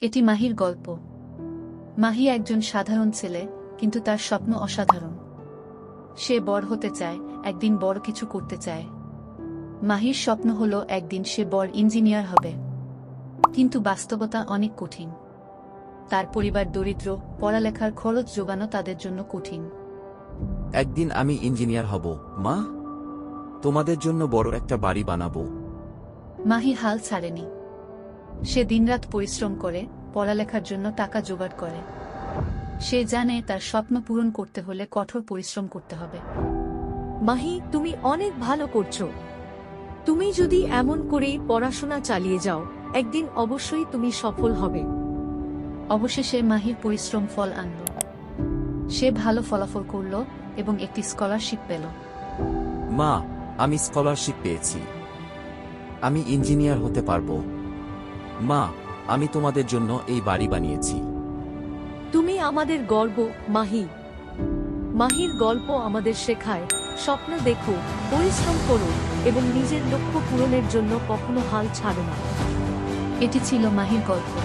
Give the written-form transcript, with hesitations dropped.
এটি মাহির গল্প। মাহি একজন সাধারণ ছেলে, কিন্তু তার স্বপ্ন অসাধারণ। সে বড় হতে চায়, একদিন বড় কিছু করতে চায়। মাহির স্বপ্ন হলো একদিন সে বড় ইঞ্জিনিয়ার হবে। কিন্তু বাস্তবতা অনেক কঠিন। তার পরিবার দরিদ্র, পড়ালেখার খরচ জোগানো তাদের জন্য কঠিন। একদিন আমি ইঞ্জিনিয়ার হব, মা। তোমাদের জন্য বড় একটা বাড়ি বানাবো। মাহি হাল ছাড়েনি। সে দিনরাত পরিশ্রম করে, পড়ালেখার জন্য টাকা জোগাড় করে। সে জানে তার স্বপ্ন পূরণ করতে হলে কঠোর পরিশ্রম করতে হবে। মাহি, তুমি অনেক ভালো করছো। তুমি যদি এমন করেই পড়াশোনা চালিয়ে যাও, একদিন অবশ্যই তুমি সফল হবে। অবশেষে মাহির পরিশ্রম ফল আনল। সে ভালো ফলাফল করল এবং একটি স্কলারশিপ পেল। মা, আমি স্কলারশিপ পেয়েছি। আমি ইঞ্জিনিয়ার হতে পারবো। মা, আমি তোমাদের জন্য এই বাড়ি বানিয়েছি। তুমি আমাদের গর্ব, মাহি। মাহির গল্প আমাদের শেখায়, স্বপ্ন দেখো, পরিশ্রম করো এবং নিজের লক্ষ্য পূরণের জন্য কখনো হাল ছাড়ো না। এটি ছিল মাহির গল্প।